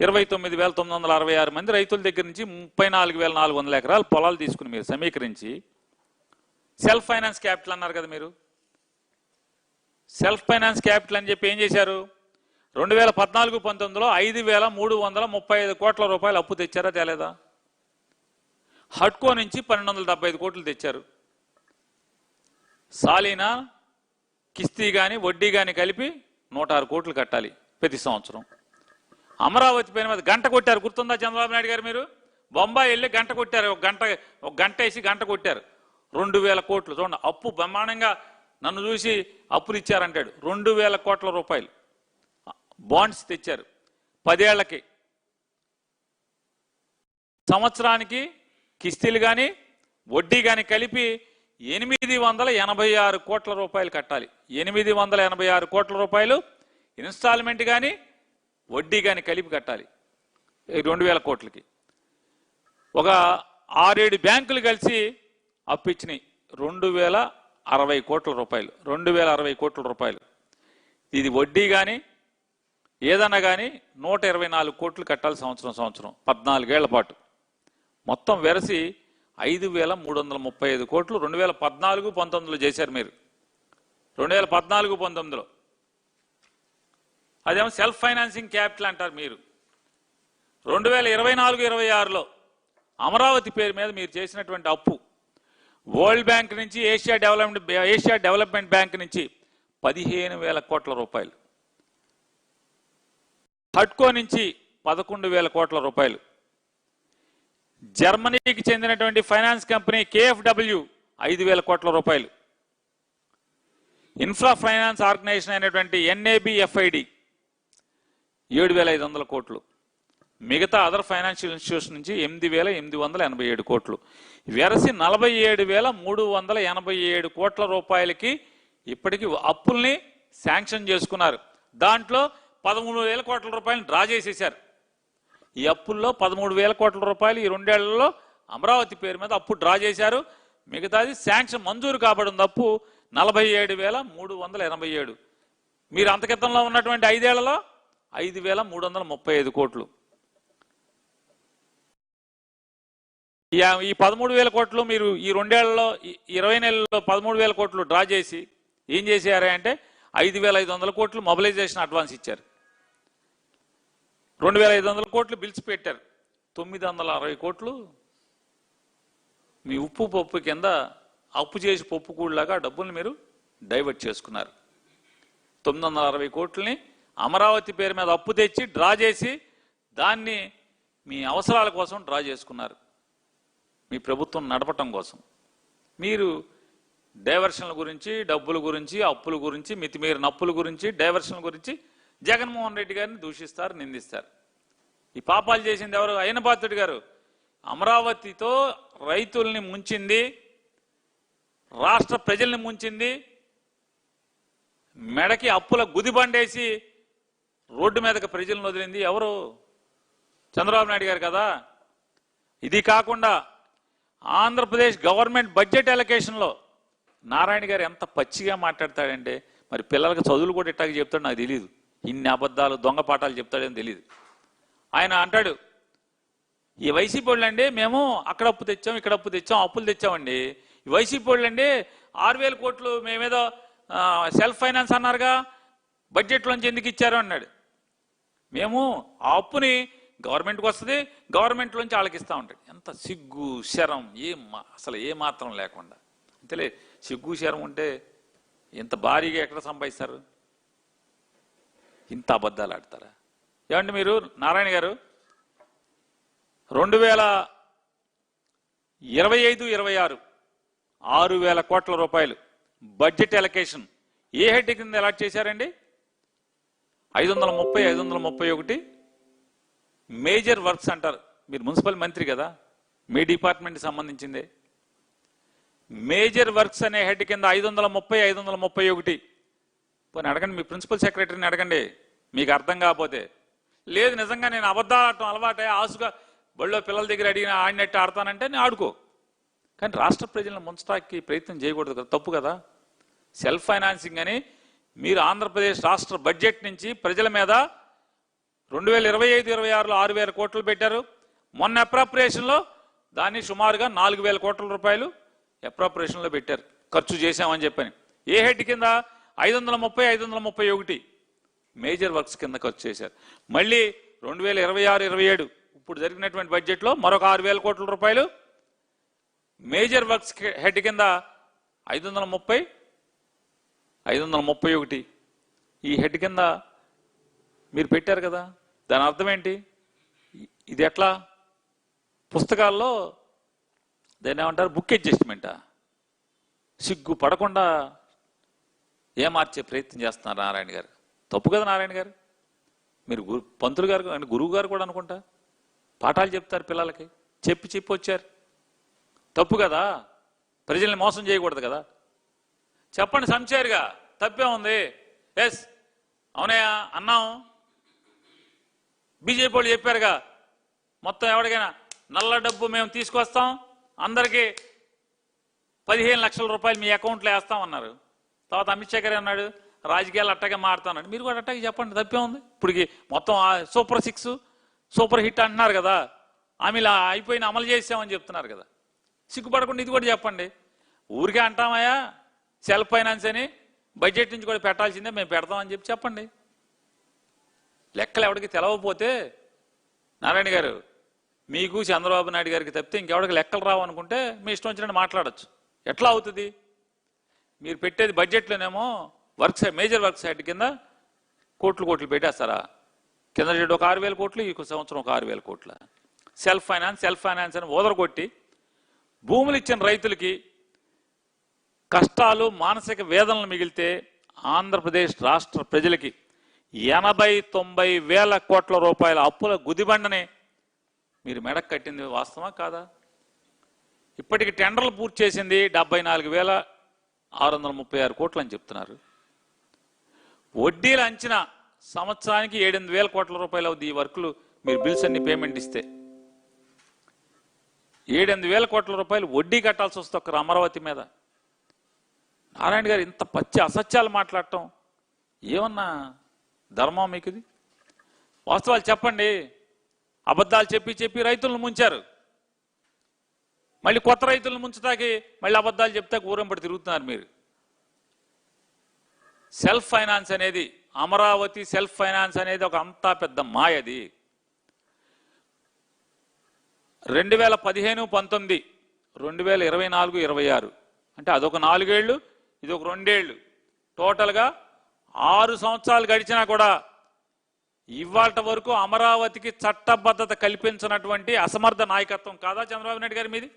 29,966 మంది రైతుల దగ్గర నుంచి 34,400 ఎకరాలు పొలాలు తీసుకుని మీరు సమీకరించి సెల్ఫ్ ఫైనాన్స్ క్యాపిటల్ అన్నారు కదా. మీరు సెల్ఫ్ ఫైనాన్స్ క్యాపిటల్ అని చెప్పి ఏం చేశారు? 2014-19లో 5,335 కోట్ల రూపాయలు అప్పు తెచ్చారా తేలేదా? హడ్కో నుంచి 1,275 కోట్లు తెచ్చారు. సాలీనా కిస్తీ కానీ వడ్డీ కానీ కలిపి 106 కోట్లు కట్టాలి ప్రతి సంవత్సరం. అమరావతి పైన మీద గంట కొట్టారు, గుర్తుందా చంద్రబాబు నాయుడు గారు? మీరు బొంబాయి వెళ్ళి గంట కొట్టారు, ఒక గంట వేసి గంట కొట్టారు. 2,000 కోట్లు చూడండి అప్పు. బ్రహ్మాండంగా నన్ను చూసి అప్పులు ఇచ్చారంటాడు. 2,000 కోట్ల రూపాయలు బాండ్స్ తెచ్చారు 10 ఏళ్లకి. సంవత్సరానికి కిస్తీలు కానీ వడ్డీ కానీ కలిపి 886 కోట్ల రూపాయలు కట్టాలి. 886 కోట్ల రూపాయలు ఇన్స్టాల్మెంట్ కానీ వడ్డీ కానీ కలిపి కట్టాలి 2,000 కోట్లకి. ఒక 6-7 బ్యాంకులు కలిసి అప్పు ఇచ్చినాయి 2,060 కోట్ల రూపాయలు. 2,060 కోట్ల రూపాయలు. ఇది వడ్డీ కానీ ఏదన్నా కానీ 124 కోట్లు కట్టాలి సంవత్సరం 14 ఏళ్ల పాటు. మొత్తం వెరసి 5,335 కోట్లు 2014-19లో చేశారు మీరు. 2014-19లో అదేమో సెల్ఫ్ ఫైనాన్సింగ్ క్యాపిటల్ అంటారు మీరు. 2024-26లో అమరావతి పేరు మీద మీరు చేసినటువంటి అప్పు వరల్డ్ బ్యాంక్ నుంచి ఏషియా డెవలప్మెంట్ బ్యాంక్ నుంచి 15,000 కోట్ల రూపాయలు, హడ్కో నుంచి 11,000 కోట్ల రూపాయలు, జర్మనీకి చెందినటువంటి ఫైనాన్స్ కంపెనీ KfW 5,000 కోట్ల రూపాయలు, ఇన్ఫ్రా ఫైనాన్స్ ఆర్గనైజేషన్ అయినటువంటి NABFID 7,500 కోట్లు, మిగతా అదర్ ఫైనాన్షియల్ ఇన్స్టిట్యూషన్ నుంచి 8,887 కోట్లు, వెరసి 47,387 కోట్ల రూపాయలకి ఇప్పటికీ అప్పుల్ని శాంక్షన్ చేసుకున్నారు. దాంట్లో 13,000 కోట్ల రూపాయలు డ్రా చేసేశారు. ఈ అప్పుల్లో 13,000 కోట్ల రూపాయలు ఈ 2 ఏళ్లలో అమరావతి పేరు మీద అప్పు డ్రా చేశారు. మిగతాది శాంక్షన్ మంజూరు కాబడింది అప్పు 47,387. మీరు అంతకితంలో ఉన్నటువంటి 5 ఏళ్లలో 5,335 కోట్లు. ఈ 13,000 కోట్లు మీరు ఈ 2 ఏళ్లలో 20 నెలల్లో 13,000 కోట్లు డ్రా చేసి ఏం చేశారు అంటే 5,500 కోట్లు మొబిలైజేషన్ అడ్వాన్స్ ఇచ్చారు. 2,500 కోట్లు బిల్స్ పెట్టారు. 960 కోట్లు మీ ఉప్పు పప్పు కింద అప్పు చేసి పప్పు కూడలాగా డబ్బుల్ని మీరు డైవర్ట్ చేసుకున్నారు. 960 కోట్లని అమరావతి పేరు మీద అప్పు తెచ్చి డ్రా చేసి దాన్ని మీ అవసరాల కోసం డ్రా చేసుకున్నారు. మీ ప్రభుత్వం నడపటం కోసం మీరు డైవర్షన్ల గురించి, డబ్బుల గురించి, అప్పుల గురించి, మితిమీరిన అప్పుల గురించి, డైవర్షన్ల గురించి జగన్మోహన్ రెడ్డి గారిని దూషిస్తారు, నిందిస్తారు. ఈ పాపాలు చేసింది ఎవరు? అయ్యనపాత్రుడు గారు. అమరావతితో రైతుల్ని ముంచింది, రాష్ట్ర ప్రజల్ని ముంచింది, మెడకి అప్పుల గుదిబండేసి రోడ్డు మీదకి ప్రజలను వదిలింది ఎవరు? చంద్రబాబు నాయుడు గారు కదా. ఇది కాకుండా ఆంధ్రప్రదేశ్ గవర్నమెంట్ బడ్జెట్ అలొకేషన్లో నారాయణ గారు ఎంత పచ్చిగా మాట్లాడతాడంటే, మరి పిల్లలకి చదువులు కూడా ఇట్టాగా చెప్తాడు నాకు తెలియదు. ఇన్ని అబద్ధాలు దొంగ పాఠాలు చెప్తాడని తెలియదు. ఆయన అంటాడు ఈ వైసీపీ వాళ్ళు అండి మేము అక్కడ అప్పు తెచ్చాం, ఇక్కడ అప్పు తెచ్చాం, అప్పులు తెచ్చామండి. ఈ వైసీపీ వాళ్ళు అండి 6,000 కోట్లు మేమేదో సెల్ఫ్ ఫైనాన్స్ అన్నారుగా బడ్జెట్లోంచి ఎందుకు ఇచ్చారు అన్నాడు. మేము ఆ అప్పుని గవర్నమెంట్కి వస్తుంది, గవర్నమెంట్లోంచి వాళ్ళకి ఇస్తూ ఉంటాడు. ఎంత సిగ్గు శరం అసలు ఏ మాత్రం లేకుండా. అంతేలే, సిగ్గు శరం ఉంటే ఇంత భారీగా ఎక్కడ సంపాదిస్తారు? ఇంత అబద్ధాలు ఆడతారా? ఏమంటే మీరు నారాయణ గారు 2025-26 6,000 కోట్ల రూపాయలు బడ్జెట్ అలొకేషన్ ఏ హెడ్ కింద అలాట్ చేశారండి? 530, 531 మేజర్ వర్క్స్ అంటారు. మీరు మున్సిపల్ మంత్రి కదా, మీ డిపార్ట్మెంట్కి సంబంధించిందే. మేజర్ వర్క్స్ అనే హెడ్ కింద 530, 531. పోనీ అడగండి, మీ ప్రిన్సిపల్ సెక్రటరీని అడగండి మీకు అర్థం కాకపోతే. లేదు నిజంగా నేను అబద్ధాలు ఆడటం అలవాటే, ఆసుగా బళ్ళో పిల్లల దగ్గర అడిగిన ఆడినట్టు ఆడతానంటే నేను ఆడుకో. కానీ రాష్ట్ర ప్రజలను ముంచడానికి ప్రయత్నం చేయకూడదు కదా, తప్పు కదా. సెల్ఫ్ ఫైనాన్సింగ్ అని మీరు ఆంధ్రప్రదేశ్ రాష్ట్ర బడ్జెట్ నుంచి ప్రజల మీద 2025-26లో 6,000 కోట్లు పెట్టారు. మొన్న అప్రాప్రియేషన్లో దాన్ని సుమారుగా 4,000 కోట్ల రూపాయలు అప్రాప్రియేషన్లో పెట్టారు, ఖర్చు చేశామని చెప్పని. ఏ హెడ్ కింద? 530, 531 మేజర్ వర్క్స్ కింద ఖర్చు చేశారు. మళ్ళీ 2026-27 ఇప్పుడు జరిగినటువంటి బడ్జెట్లో మరొక 6,000 కోట్ల రూపాయలు మేజర్ వర్క్స్ హెడ్ కింద 530, 531 ఈ హెడ్ కింద మీరు పెట్టారు కదా. దాని అర్థం ఏంటి? ఇది ఎట్లా? పుస్తకాల్లో దాన్ని ఏమంటారు? బుక్ అడ్జస్ట్మెంటా? సిగ్గు పడకుండా ఏమార్చే ప్రయత్నం చేస్తున్నారు నారాయణ గారు. తప్పు కదా నారాయణ గారు? మీరు పంతులు గారు అంటే గురువు గారు కూడా అనుకుంటా పాఠాలు చెప్తారు పిల్లలకి, చెప్పి వచ్చారు. తప్పు కదా? ప్రజల్ని మోసం చేయకూడదు కదా? చెప్పండి సంచారుగా, తప్పే ఉంది. ఎస్ అవునయ్యా అన్నాం. బీజేపీ వాళ్ళు చెప్పారుగా, మొత్తం ఎవరికైనా నల్ల డబ్బు మేము తీసుకొస్తాం, అందరికీ 15 లక్షల రూపాయలు మీ అకౌంట్లో వేస్తామన్నారు. తర్వాత అమిత్ షా గారు అన్నాడు రాజకీయాలు అట్టగా మారుతానండి. మీరు కూడా అట్టగా చెప్పండి, తప్పే ఉంది. ఇప్పటికి మొత్తం సూపర్ 6 సూపర్ హిట్ అంటున్నారు కదా, ఆమె ఇలా అయిపోయిన అమలు చేసామని చెప్తున్నారు కదా. సిగ్గుపడకుండా ఇది కూడా చెప్పండి. ఊరికే అంటామయ్యా సెల్ఫ్ ఫైనాన్స్ అని, బడ్జెట్ నుంచి కూడా పెట్టాల్సిందే, మేము పెడతామని చెప్పండి. లెక్కలు ఎవరికి తెలవకపోతే నారాయణ గారు, మీకు చంద్రబాబు నాయుడు గారికి తప్పితే ఇంకెవరికి లెక్కలు రావు అనుకుంటే మీ ఇష్టం వచ్చినట్టు మాట్లాడచ్చు. ఎట్లా అవుతుంది? మీరు పెట్టేది బడ్జెట్లోనేమో వర్క్స్, మేజర్ వర్క్స్ హెడ్ కింద కోట్లు పెట్టేస్తారా? కింద ఒక 6,000 కోట్లు, ఈ సంవత్సరం ఒక 6,000 కోట్ల. సెల్ఫ్ ఫైనాన్స్ అని ఓదరగొట్టి భూములు ఇచ్చిన రైతులకి కష్టాలు, మానసిక వేదనలు మిగిలితే ఆంధ్రప్రదేశ్ రాష్ట్ర ప్రజలకి 80-90 వేల కోట్ల రూపాయల అప్పుల గుదిబండని మీరు మెడకు కట్టింది వాస్తవా కాదా? ఇప్పటికి టెండర్లు పూర్తి చేసింది 74,636 కోట్లు అని చెప్తున్నారు. వడ్డీల అంచనా సంవత్సరానికి 7-8 వేల కోట్ల రూపాయలు అవుతుంది. ఈ వర్కులు మీరు బిల్స్ అన్ని పేమెంట్ ఇస్తే 7-8 వేల కోట్ల రూపాయలు వడ్డీ కట్టాల్సి వస్తుంది ఒక్క అమరావతి మీద. నారాయణ గారు ఇంత పచ్చి అసత్యాలు మాట్లాడటం ఏమన్నా ధర్మం మీకు? ఇది వాస్తవాలు చెప్పండి. అబద్ధాలు చెప్పి రైతులను ముంచారు. మళ్ళీ కొత్త రైతులను ముంచడానికి మళ్ళీ అబద్ధాలు చెప్తే ఊరంపడి తిరుగుతున్నారు మీరు. సెల్ఫ్ ఫైనాన్స్ అనేది, అమరావతి సెల్ఫ్ ఫైనాన్స్ అనేది ఒక అంతా పెద్ద మాయది. 2015-19, 2024-26 అంటే అదొక 4 ఏళ్ళు, ఇది ఒక 2 ఏళ్ళు, టోటల్గా 6 సంవత్సరాలు గడిచినా కూడా ఇవాళ వరకు అమరావతికి చట్టబద్ధత కల్పించినటువంటి అసమర్థ నాయకత్వం కాదా చంద్రబాబు నాయుడు గారి మీది?